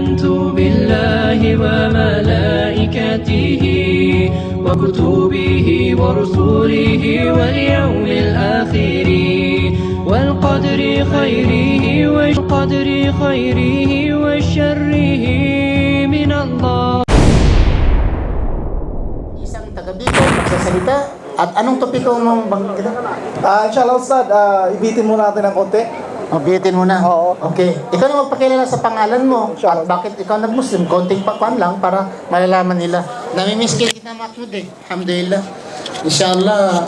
آمنت بالله وملائكته وكتبه ورسله واليوم الآخر والقدر خيره وشره من الله. Isang taga-Bicol magsasalita at anong topiko mo bang kita? Inshallah Ustad, ibitin muna natin ng konti. Bitin mo na. Oo. Okay. Ikaw na magpakilala sa pangalan mo. Inshallah. At bakit ikaw nag-Muslim? Konting pakwan lang para malalaman nila. Namimiss kita Mahmoud eh. Alhamdulillah. Inshallah,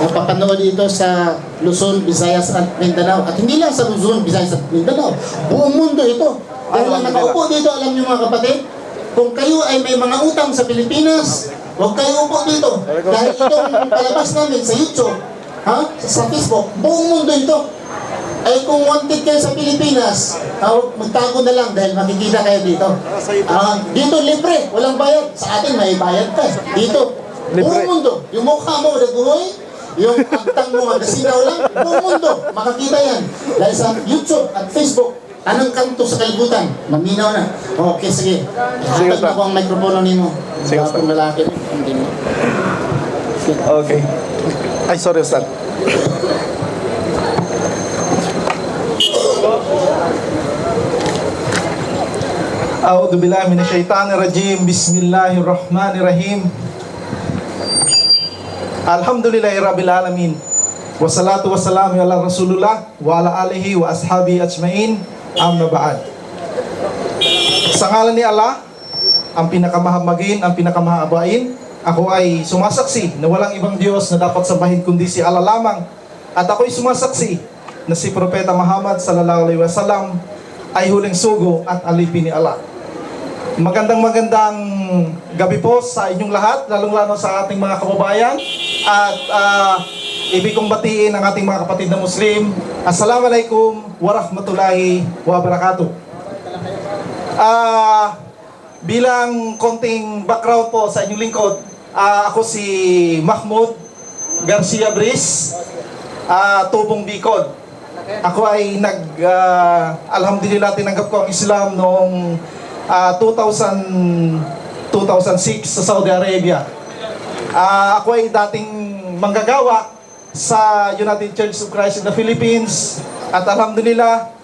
mapapanood ito sa Luzon, Visayas at Mindanao. At hindi lang sa Luzon, Visayas at Mindanao. Buong mundo ito. Dahil lang nakaupo dito, alam niyo mga kapatid, kung kayo ay may mga utang sa Pilipinas, huwag kayo upo dito. Dahil itong palabas namin sa YouTube, sa Facebook, buong mundo ito. Ay kung wanted kayo sa Pilipinas, magtago na lang dahil makikita kayo dito. Dito libre, walang bayad. Sa atin may bayad ka. Dito, buong mundo. Yung mukha mo naguhoy, yung agtang mo magasinaw lang, buong mundo, makakita yan. Dahil sa YouTube at Facebook, anong kanto sa kalibutan? Maminaw na. Okay, sige. Hatag na ko ang mikropono nimo. Sige, Ustad. Lalaki. Okay. Ay, sorry Ustad. A'udzu billahi minasyaitonir rajim. Bismillahirrahmanirrahim. Alhamdulillahirabbil alamin. Wassalatu wassalamu ala Rasulullah wa ala alihi wa ashabi ajmain. Amma ba'd. Sa ngalan ni Allah, ang pinakamahamagin, ang pinakamahabain, ako ay sumasaksi na walang ibang Diyos na dapat sambahin kundi si Allah lamang. At ako'y sumasaksi na si Propeta Muhammad sallallahu alaihi wasallam ay huling sugo at alipin ni Allah. Magandang gabi po sa inyong lahat, lalong-lalo sa ating mga kababayan. At ibig kong batiin ang ating mga kapatid na Muslim. Assalamualaikum warahmatullahi wabarakatuh. Bilang konting background po sa inyong lingkod, ako si Mahmoud Garcia Briz, Tubong Bicol. Ako ay alhamdulillah tinanggap ko ang Islam noong 2006 sa Saudi Arabia. Ako ay dating manggagawa sa United Church of Christ in the Philippines. At alhamdulillah,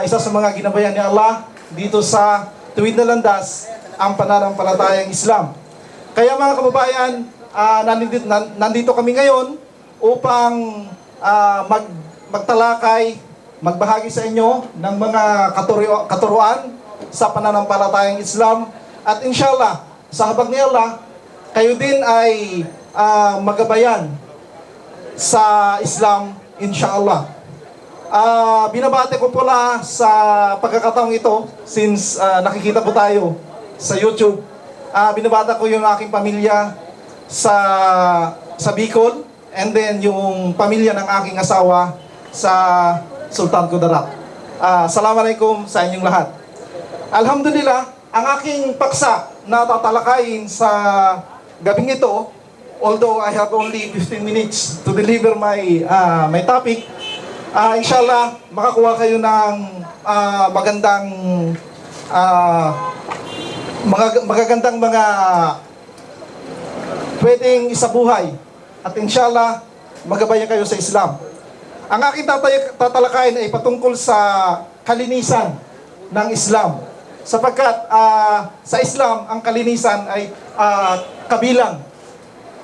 isa sa mga ginabayan ni Allah dito sa tuwid na landas ang pananampalatayang Islam. Kaya mga kababayan, nandito kami ngayon upang magtalakay, magbahagi sa inyo ng mga katuruan sa pananampalatayang Islam. At inshallah, sa habag ni Allah, kayo din ay magabayan sa Islam, inshallah. Binabati ko pala sa pagkakataong ito, since nakikita po tayo sa YouTube. Binabati ko yung aking pamilya sa Bicol, and then yung pamilya ng aking asawa sa Sultan Kudarat. Assalamualaikum sa inyong lahat. Alhamdulillah, ang aking paksa na tatalakayin sa gabing ito, although I have only 15 minutes to deliver my topic, inshallah, makakuha kayo ng magagandang mga pwedeng isabuhay. At inshallah, magabayan kayo sa Islam. Ang aking tatalakayin ay patungkol sa kalinisan ng Islam. Sapagkat sa Islam, ang kalinisan ay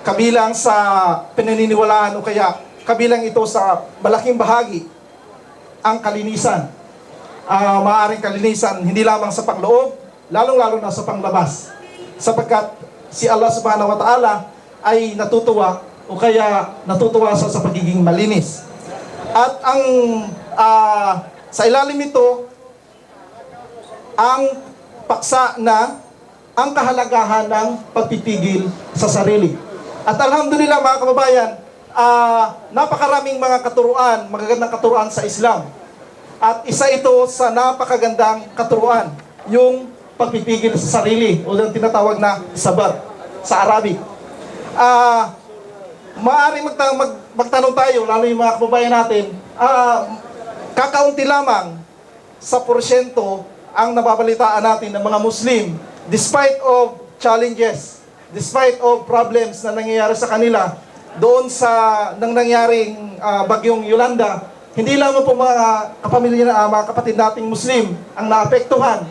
kabilang sa pinaniniwalaan o kaya kabilang ito sa malaking bahagi ang kalinisan. Maaaring kalinisan hindi lamang sa pangloob, lalong-lalo na sa panglabas. Sapagkat si Allah subhanahu wa ta'ala ay natutuwa o kaya natutuwa sa pagiging malinis. At sa ilalim ito, ang paksa na ang kahalagahan ng pagpipigil sa sarili. At alhamdulillah mga kababayan, napakaraming mga katuruan, magagandang katuruan sa Islam. At isa ito sa napakagandang katuruan, yung pagpipigil sa sarili o yung tinatawag na sabat sa Arabic. Maaaring magtanong tayo, lalo yung mga kababayan natin, kakaunti lamang sa porsyento ang nababalitaan natin ng mga Muslim, despite of challenges, despite of problems na nangyayari sa kanila, doon sa nangyaring bagyong Yolanda, hindi lamang po mga kapamilya na mga kapatid nating Muslim ang naapektuhan.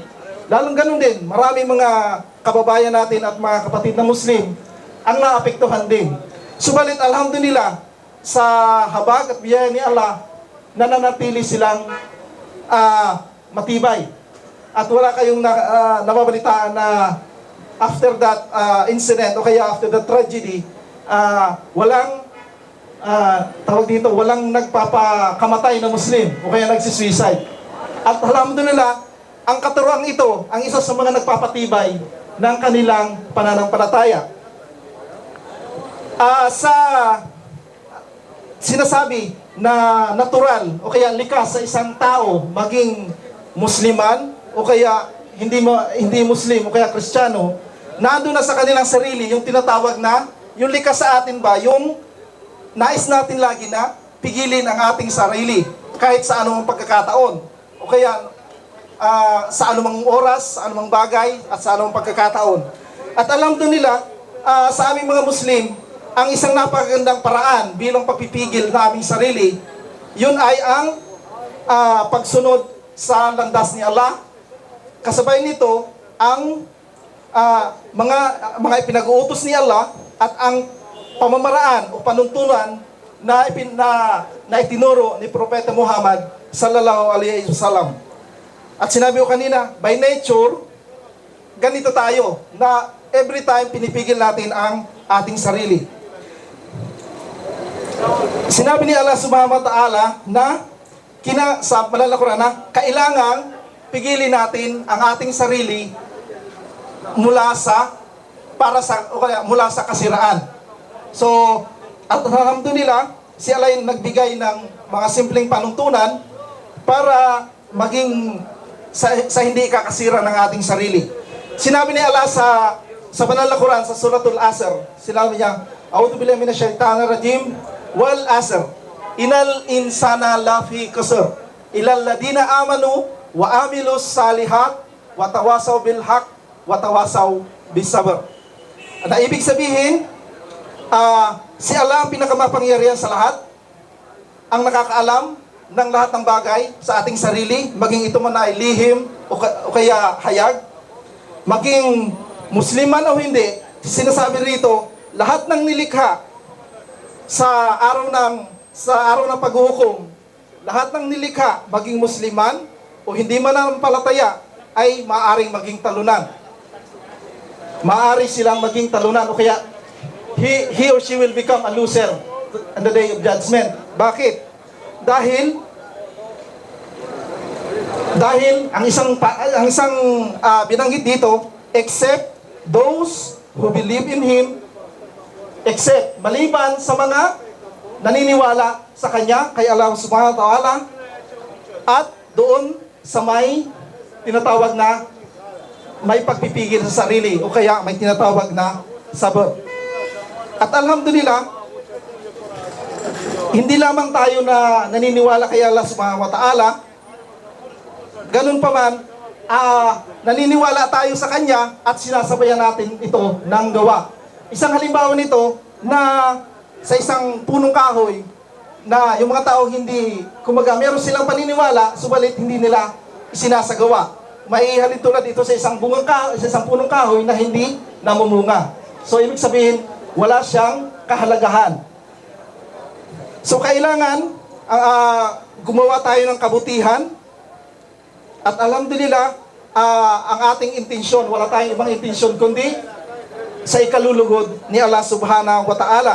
Lalong ganun din, maraming mga kababayan natin at mga kapatid na Muslim ang naapektuhan din. Subalit alhamdulillah, sa habag at biyaya ni Allah, nananatili silang matibay. At wala kayong nababalitaan na after that incident o kaya after the tragedy, walang walang nagpapakamatay na Muslim o kaya nagsisuicide. At alhamdulillah, ang katuroang ito ang isa sa mga nagpapatibay ng kanilang pananampalataya. Sa sinasabi na natural o kaya likas sa isang tao maging Musliman o kaya hindi Muslim o kaya Kristiyano, nandun na sa kanilang sarili yung tinatawag na, yung likas sa atin ba, yung nais natin lagi na pigilin ang ating sarili kahit sa anumang pagkakataon o kaya sa anumang oras, sa anumang bagay at sa anumang pagkakataon. At alam doon nila, sa aming mga Muslim, ang isang napakagandang paraan bilang pagpipigil na aming sarili, yun ay ang pagsunod sa landas ni Allah. Kasabay nito ang mga ipinag-uutos ni Allah at ang pamamaraan o panuntunan na itinuro ni Propeta Muhammad sallallahu alaihi wasallam. At sinabi ko kanina, by nature, ganito tayo na every time pinipigil natin ang ating sarili. Sinabi ni Allah subhanahu wa ta'ala na sa banal na Quran na kailangang pigilin natin ang ating sarili mula sa kasiraan. So, at alhamdulillah, si Allah yung nagbigay ng mga simpleng panuntunan para maging sa hindi kakasira ng ating sarili. Sinabi ni Allah sa banal na Quran, sa Suratul Asr, sinabi niya, A'udhu billahi minash shaitanir rajim, wal asr, inal insana lafi khusr, ilal ladina amanu wa amilus salihat wa tawasaw bil haq wa tawasaw bis sabr. Ano ibig sabihin? Si Allah ang pinakamapangyarihan sa lahat, ang nakakaalam ng lahat ng bagay sa ating sarili, maging ito man ay lihim o kaya hayag, maging Musliman o hindi. Sinasabi rito, lahat ng nilikha sa araw ng paghuhukom, lahat ng nilikha, maging Musliman o hindi mananampalataya, ay maaaring maging talunan. Maaari silang maging talunan o kaya he or she will become a loser on the day of judgment. Bakit? Dahil ang isang binanggit dito, except those who believe in Him, except maliban sa mga naniniwala sa Kanya, kay Allah subhanahu wa ta'ala, at doon sa may tinatawag na may pagpipigil sa sarili o kaya may tinatawag na sabr. At alhamdulillah, hindi lamang tayo na naniniwala kay Allah subhanahu wa ta'ala, ganun pa man, naniniwala tayo sa Kanya at sinasabayan natin ito ng gawa. Isang halimbawa nito na sa isang punong kahoy na yung mga tao hindi, kumaga, meron silang paniniwala, subalit hindi nila isinasagawa. May halintulad ito sa isang punong kahoy na hindi namumunga. So, ibig sabihin, wala siyang kahalagahan. So, kailangan gumawa tayo ng kabutihan at alhamdulillah, ang ating intensyon, wala tayong ibang intensyon kundi sa ikalulugod ni Allah subhanahu wa ta'ala.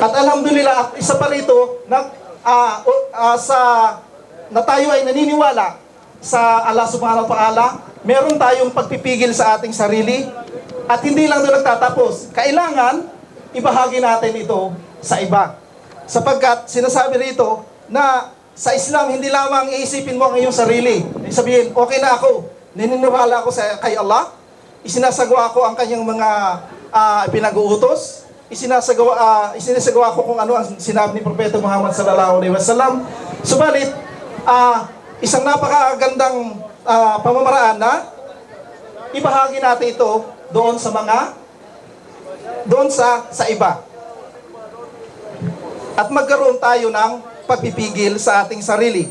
At alhamdulillah, at isa pa rito na tayo ay naniniwala sa Allah subhanahu wa ta'ala, meron tayong pagpipigil sa ating sarili at hindi lang doon nagtatapos. Kailangan ibahagi natin ito sa iba. Sapagkat sinasabi rito na sa Islam, hindi lamang iisipin mo ang iyong sarili. Sabihin, okay na ako, naniniwala ako kay Allah, isinasagawa ko ang kanyang mga pinag-uutos, isinasagawa ko kung ano ang sinabi ni Propeta Muhammad sallallahu alaihi wasallam. Subalit, isang napakagandang pamamaraan na ibahagi natin ito doon sa iba. At magkaroon tayo ng pagpipigil sa ating sarili.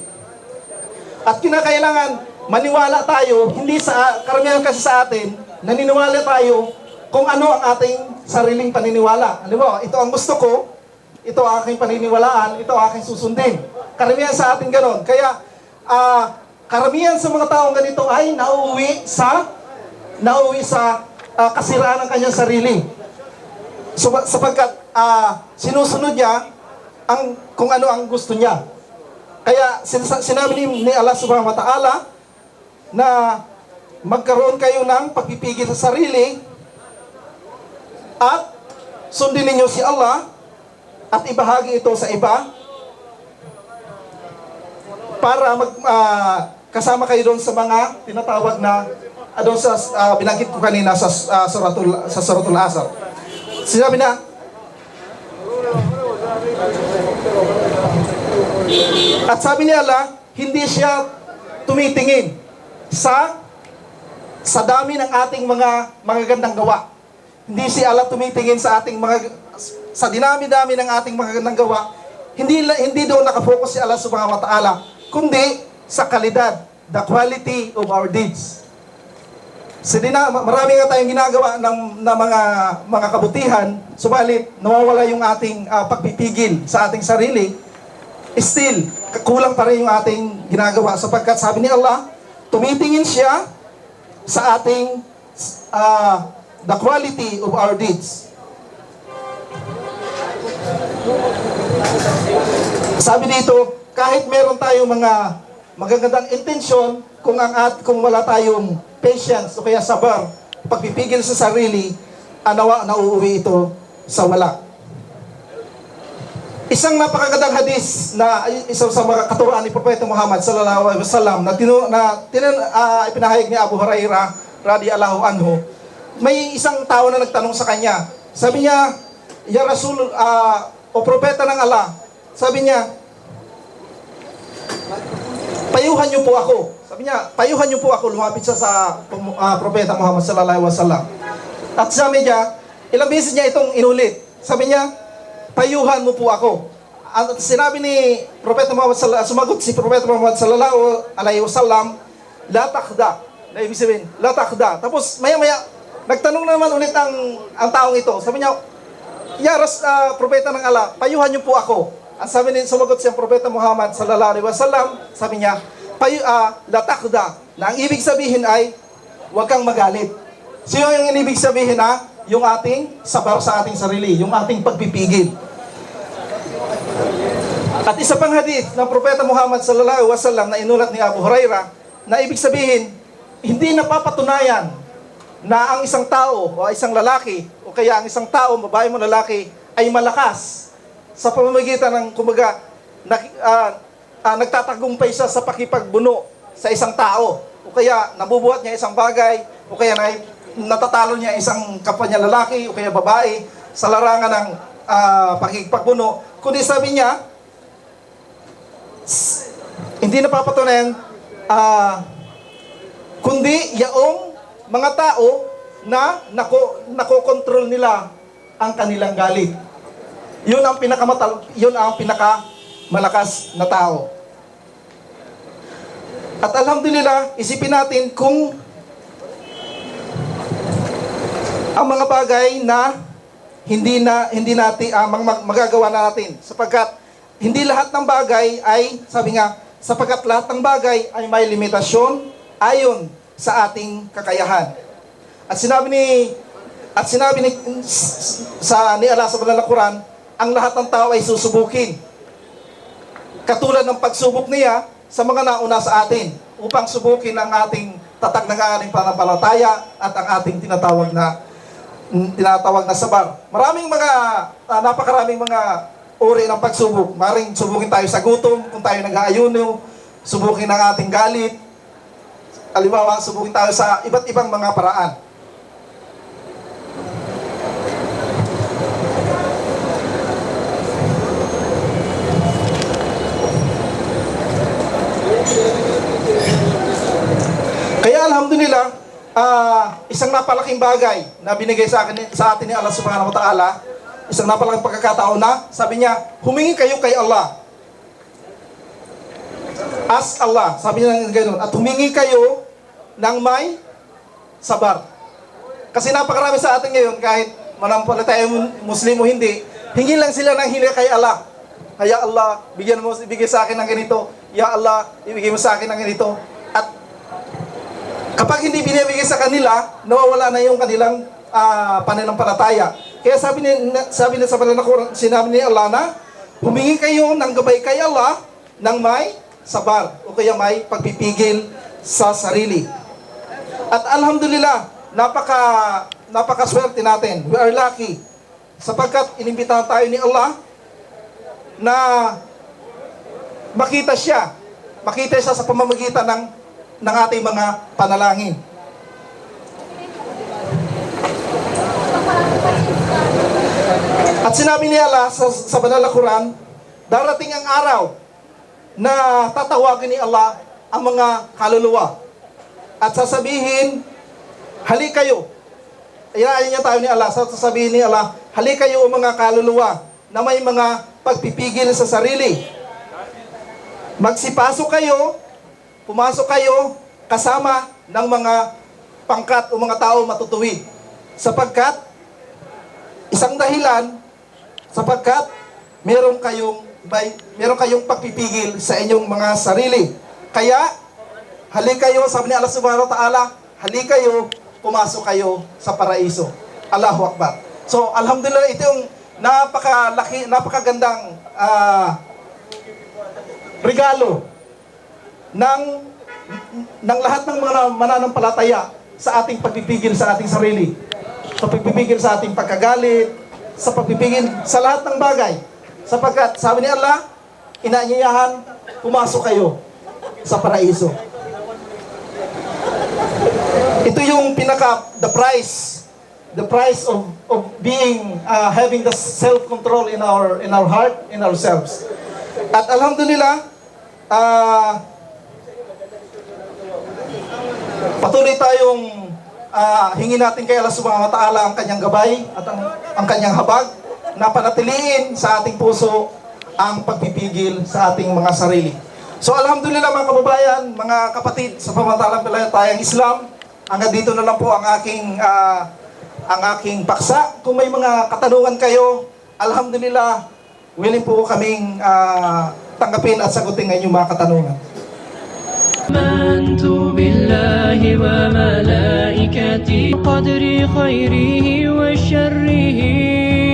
At kinakailangan maniwala tayo, hindi sa karamihan kasi sa atin, naniniwala tayo kung ano ang ating sariling paniniwala. Alam mo, ito ang gusto ko, ito ang aking paniniwalaan, ito ang aking susundin. Karamihan sa atin ganon. Kaya, karamihan sa mga taong ganito ay nauwi sa kasiraan ng kanyang sarili. Sapagkat sinusunod niya kung ano ang gusto niya. Kaya sinabi ni Allah subhanahu wa ta'ala na magkaroon kayo ng pagpipigil sa sarili at sundin ninyo si Allah at ibahagi ito sa iba para kasama kayo doon sa mga tinatawag na doon sa binanggit ko kanina sa Suratul Asr. Sinabi na, at sabi ni Allah, hindi siya tumitingin sa dami ng ating mga magagandang gawa. Hindi si Allah tumitingin sa dinami-dami ng ating magagandang gawa. Hindi daw nakafocus si Allah subhanahu wa ta'ala, kundi sa kalidad, the quality of our deeds. Marami nga tayong ginagawa ng mga kabutihan, subalit nawawala yung ating pagpipigil sa ating sarili. Still, kulang pa rin yung ating ginagawa sapagkat sabi ni Allah, tumitingin siya sa ating the quality of our deeds. Sabi dito, kahit meron tayong mga magagandang intensyon, kung wala tayong patience o kaya sabar, pagpipigil sa sarili, nauuwi ito sa wala. Isang napakagandang hadis na isang sa mga katuruan ni Propeta Muhammad sallallahu alaihi wasallam na ipinahayag ni Abu Hurairah radhiyallahu anhu. May isang tao na nagtanong sa kanya. Sabi niya, "Ya Rasul, o propeta ng Allah," sabi niya, "Payuhan niyo po ako." Sabi niya, "Payuhan niyo po ako." Lumapit siya sa Propeta Muhammad sallallahu alaihi wasallam. At sabi niya, ilang beses niya itong inulit. Sabi niya, "Payuhan mo po ako." At sinabi ni Propeta Muhammad sumagot si Propeta Muhammad sallallahu alaihi wasallam, "La takhda." Na ibig sabihin, "La takhda." Tapos maya-maya nagtanong naman ulit ang taong ito. Sabi niya, "Ya Propeta ng Allah, payuhan niyo po ako." Ang sumagot siyang Propeta Muhammad sallallahu alaihi wasallam, sabi niya, "La takhda." Na ang ibig sabihin ay, huwag kang magalit. Sino yung ibig sabihin na? Yung ating sabar sa ating sarili, yung ating pagpipigil. At isa pang hadith ng Propeta Muhammad sallallahu alaihi wasallam na inulat ni Abu Hurairah, na ibig sabihin, hindi napapatunayan na ang isang tao o isang lalaki o kaya ang isang tao, babae mo lalaki, ay malakas sa pamamagitan ng nagtatagumpay siya sa pakipagbuno sa isang tao o kaya nabubuhat niya isang bagay o kaya natatalo niya isang kapwa niya lalaki o kaya babae sa larangan ng pakipagbuno, kundi sabi niya, hindi napapatunayan kundi yaong mga tao na nakokontrol nila ang kanilang galit. Yun ang pinakamalakas na tao. At alhamdulillah, isipin natin kung ang mga bagay na hindi natin magagawa na natin sapagkat hindi lahat ng bagay ay sapagkat lahat ng bagay ay may limitasyon ayon sa ating kakayahan. At sinabi ni Allah sa Banal na Quran, ang lahat ng tao ay susubukin. Katulad ng pagsubok niya sa mga nauna sa atin upang subukin ang ating tatag ng ating pananampalataya at ang ating tinatawag na sabar. Napakaraming mga uri ng pagsubok. Maring subukin tayo sa gutom, kung tayo nag-aayuno, subukin ang ating galit. Halimbawa, subukin tayo sa iba't ibang mga paraan. alhamdulillah, isang napalaking bagay na binigay sa atin ni Allah subhanahu wa ta'ala, isang napalaking pagkakataon na, sabi niya, humingi kayo kay Allah. Ask Allah, sabi niya ganoon, at humingi kayo ng may sabar. Kasi napakarami sa atin ngayon, kahit manampalataya Muslim o hindi, hingi lang sila ng hingi kay Allah. Ya Allah, ibigay sa akin ng ganito. Ya Allah, ibigay mo sa akin ng ganito. At kapag hindi binibigay sa kanila, nawawala na yung kanilang pananampalataya. Kaya sabi niya sa banal na Quran, sinabi ni Allah na, humingi kayo ng gabay kay Allah ng may sabar o kaya may pagpipigil sa sarili. At alhamdulillah, napakaswerte natin. We are lucky sapagkat inimbitahan tayo ni Allah na makita siya sa pamamagitan ng ating mga panalangin. At sinabi ni Allah sa banal na Quran, darating ang araw na tatawagin ni Allah ang mga kaluluwa at sasabihin, hali kayo. Ayayin niya tayo ni Allah, sasabihin ni Allah, hali kayo mga kaluluwa na may mga pagpipigil sa sarili. Magsipasok kayo, pumasok kayo kasama ng mga pangkat o mga tao matutuwid. Sapagkat isang dahilan, sapagkat meron kayong pagpipigil sa inyong mga sarili. Kaya, hali kayo, sabi ni Allah subhanahu wa ta'ala, hali kayo, pumasok kayo sa paraiso. Allahu Akbar. So, alhamdulillah, ito yung napakagandang regalo ng lahat ng mga mananampalataya sa ating pagpipigil sa ating sarili. Sa pagpipigil sa ating pagkagalit, sa pagpipigil sa lahat ng bagay. Sapagkat, sabi ni Allah, inaanyayahan, pumasok kayo sa paraiso. Ito yung the price of being, having the self-control in our heart, in ourselves. At alhamdulillah, patuloy tayong hingin natin kay Allah subhanahu wa ta'ala ang kanyang gabay at ang kanyang habag na panatiliin sa ating puso ang pagpipigil sa ating mga sarili. So alhamdulillah mga kababayan, mga kapatid sa pamatalang Islam, hanggang dito na lang po ang aking paksa. Kung may mga katanungan kayo, alhamdulillah, willing po kaming tanggapin at sagutin ang inyong mga katanungan. آمنت بالله وملائكته قدر خيره وشره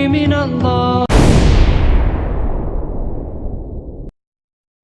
من الله